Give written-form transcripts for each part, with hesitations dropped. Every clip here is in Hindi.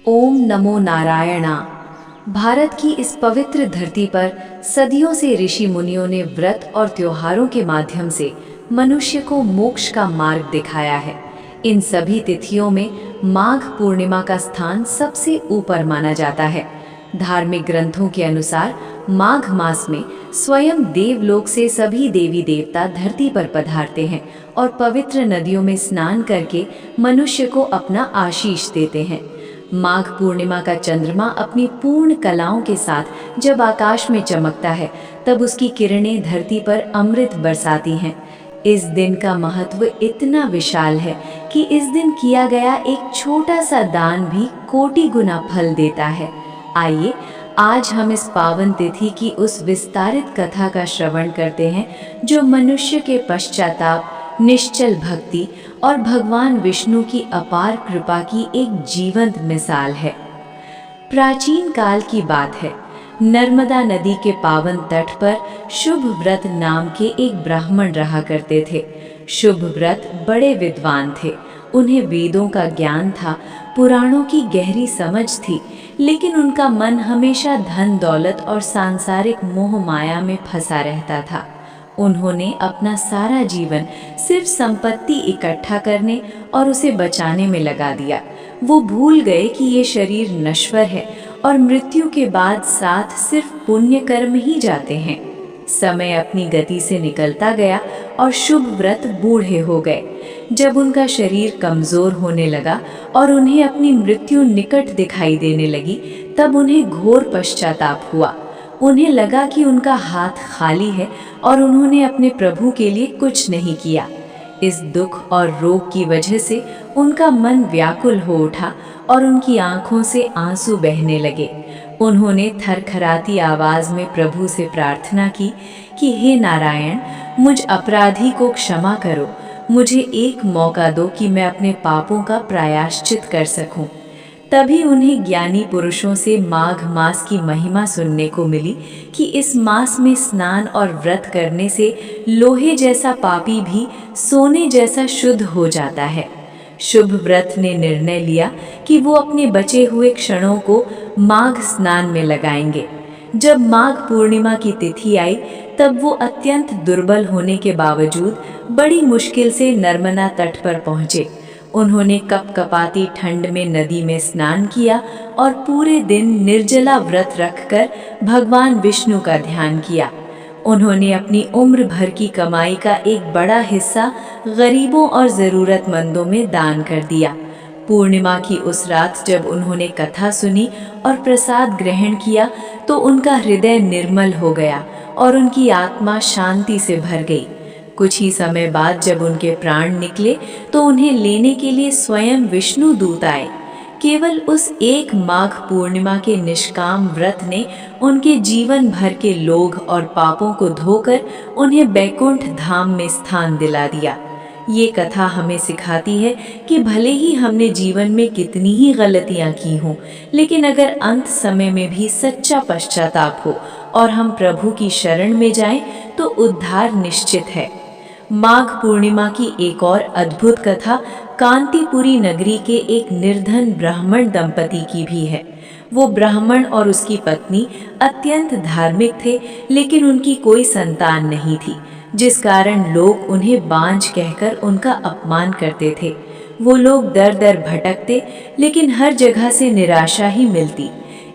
ओम नमो नारायणा। भारत की इस पवित्र धरती पर सदियों से ऋषि मुनियों ने व्रत और त्योहारों के माध्यम से मनुष्य को मोक्ष का मार्ग दिखाया है। इन सभी तिथियों में माघ पूर्णिमा का स्थान सबसे ऊपर माना जाता है। धार्मिक ग्रंथों के अनुसार माघ मास में स्वयं देवलोक से सभी देवी देवता धरती पर पधारते हैं और पवित्र नदियों में स्नान करके मनुष्य को अपना आशीष देते हैं। माघ पूर्णिमा का चंद्रमा अपनी पूर्ण कलाओं के साथ जब आकाश में चमकता है, तब उसकी किरणें धरती पर अमृत बरसाती हैं। इस दिन का महत्व इतना विशाल है कि इस दिन किया गया एक छोटा सा दान भी कोटि गुना फल देता है। आइए आज हम इस पावन तिथि की उस विस्तारित कथा का श्रवण करते हैं, जो मनुष्य के पश्चाताप, निश्चल भक्ति और भगवान विष्णु की अपार कृपा की एक जीवंत मिसाल है। प्राचीन काल की बात है। नर्मदा नदी के पावन तट पर शुभ व्रत नाम के एक ब्राह्मण रहा करते थे। शुभ व्रत बड़े विद्वान थे। उन्हें वेदों का ज्ञान था, पुराणों की गहरी समझ थी, लेकिन उनका मन हमेशा धन दौलत और सांसारिक मोह माया में फंसा रहता था। उन्होंने अपना सारा जीवन सिर्फ संपत्ति इकट्ठा करने और उसे बचाने में लगा दिया। वो भूल गए कि ये शरीर नश्वर है और मृत्यु के बाद साथ सिर्फ पुण्य कर्म ही जाते हैं। समय अपनी गति से निकलता गया और शुभ व्रत बूढ़े हो गए। जब उनका शरीर कमजोर होने लगा और उन्हें अपनी मृत्यु निकट दिखाई देने लगी, तब उन्हें घोर पश्चाताप हुआ। उन्हें लगा कि उनका हाथ खाली है और उन्होंने अपने प्रभु के लिए कुछ नहीं किया। इस दुख और रोग की वजह से उनका मन व्याकुल हो उठा और उनकी आंखों से आंसू बहने लगे। उन्होंने थरथराती आवाज में प्रभु से प्रार्थना की कि हे नारायण, मुझ अपराधी को क्षमा करो। मुझे एक मौका दो कि मैं अपने पापों का प्रायश्चित कर सकूं। तभी उन्हें ज्ञानी पुरुषों से माघ मास की महिमा सुनने को मिली कि इस मास में स्नान और व्रत करने से लोहे जैसा पापी भी सोने जैसा शुद्ध हो जाता है। शुभ व्रत ने निर्णय लिया कि वो अपने बचे हुए क्षणों को माघ स्नान में लगाएंगे। जब माघ पूर्णिमा की तिथि आई, तब वो अत्यंत दुर्बल होने के बावजूद बड़ी मुश्किल से नर्मदा तट पर पहुँचे। उन्होंने कपकपाती ठंड में नदी में स्नान किया और पूरे दिन निर्जला व्रत रखकर भगवान विष्णु का ध्यान किया। उन्होंने अपनी उम्र भर की कमाई का एक बड़ा हिस्सा गरीबों और ज़रूरतमंदों में दान कर दिया। पूर्णिमा की उस रात जब उन्होंने कथा सुनी और प्रसाद ग्रहण किया, तो उनका हृदय निर्मल हो गया और उनकी आत्मा शांति से भर गई। कुछ ही समय बाद जब उनके प्राण निकले, तो उन्हें लेने के लिए स्वयं विष्णु दूत आए। केवल उस एक माघ पूर्णिमा के निष्काम व्रत ने उनके जीवन भर के लोभ और पापों को धोकर उन्हें बैकुंठ धाम में स्थान दिला दिया। ये कथा हमें सिखाती है कि भले ही हमने जीवन में कितनी ही गलतियां की हों, लेकिन अगर अंत समय में भी सच्चा पश्चाताप हो और हम प्रभु की शरण में जाएं, तो उद्धार निश्चित है। माघ पूर्णिमा की एक और अद्भुत कथा कांतिपुरी नगरी के एक निर्धन ब्राह्मण दंपति की भी है। वो ब्राह्मण और उसकी पत्नी अत्यंत धार्मिक थे, लेकिन उनकी कोई संतान नहीं थी, जिस कारण लोग उन्हें बांझ कहकर उनका अपमान करते थे। वो लोग दर दर भटकते, लेकिन हर जगह से निराशा ही मिलती।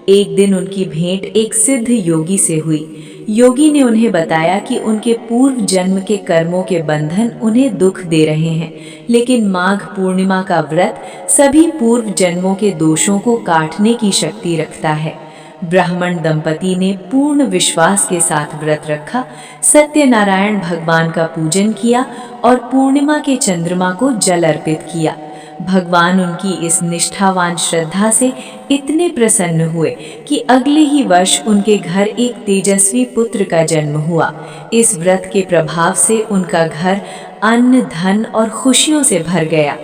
एक दिन उनकी भेंट एक सिद्ध योगी से हुई। योगी ने उन्हें बताया कि उनके पूर्व जन्म के कर्मों के बंधन उन्हें दुख दे रहे हैं, लेकिन माघ पूर्णिमा का व्रत सभी पूर्व जन्मों के दोषों को काटने की शक्ति रखता है। ब्राह्मण दंपति ने पूर्ण विश्वास के साथ व्रत रखा, सत्यनारायण भगवान का पूजन किया और पूर्णिमा के चंद्रमा को जल अर्पित किया। भगवान उनकी इस निष्ठावान श्रद्धा से इतने प्रसन्न हुए कि अगले ही वर्ष उनके घर एक तेजस्वी पुत्र का जन्म हुआ। इस व्रत के प्रभाव से उनका घर अन्न, धन और खुशियों से भर गया।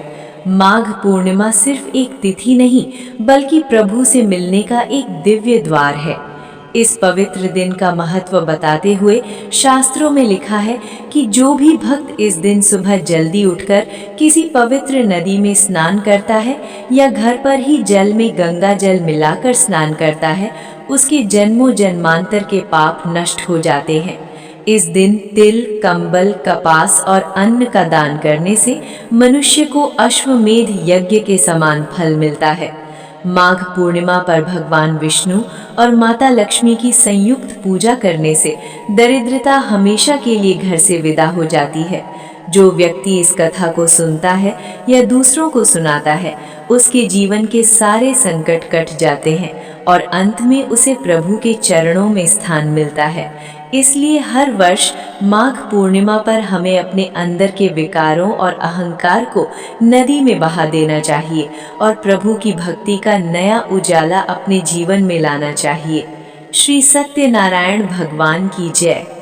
माघ पूर्णिमा सिर्फ एक तिथि नहीं, बल्कि प्रभु से मिलने का एक दिव्य द्वार है। इस पवित्र दिन का महत्व बताते हुए शास्त्रों में लिखा है कि जो भी भक्त इस दिन सुबह जल्दी उठकर किसी पवित्र नदी में स्नान करता है या घर पर ही जल में गंगा जल मिलाकर स्नान करता है, उसके जन्मों जन्मांतर के पाप नष्ट हो जाते हैं। इस दिन तिल, कंबल, कपास और अन्न का दान करने से मनुष्य को अश्वमेध यज्ञ के समान फल मिलता है। माघ पूर्णिमा पर भगवान विष्णु और माता लक्ष्मी की संयुक्त पूजा करने से दरिद्रता हमेशा के लिए घर से विदा हो जाती है। जो व्यक्ति इस कथा को सुनता है या दूसरों को सुनाता है, उसके जीवन के सारे संकट कट जाते हैं और अंत में उसे प्रभु के चरणों में स्थान मिलता है। इसलिए हर वर्ष माघ पूर्णिमा पर हमें अपने अंदर के विकारों और अहंकार को नदी में बहा देना चाहिए और प्रभु की भक्ति का नया उजाला अपने जीवन में लाना चाहिए। श्री सत्यनारायण भगवान की जय।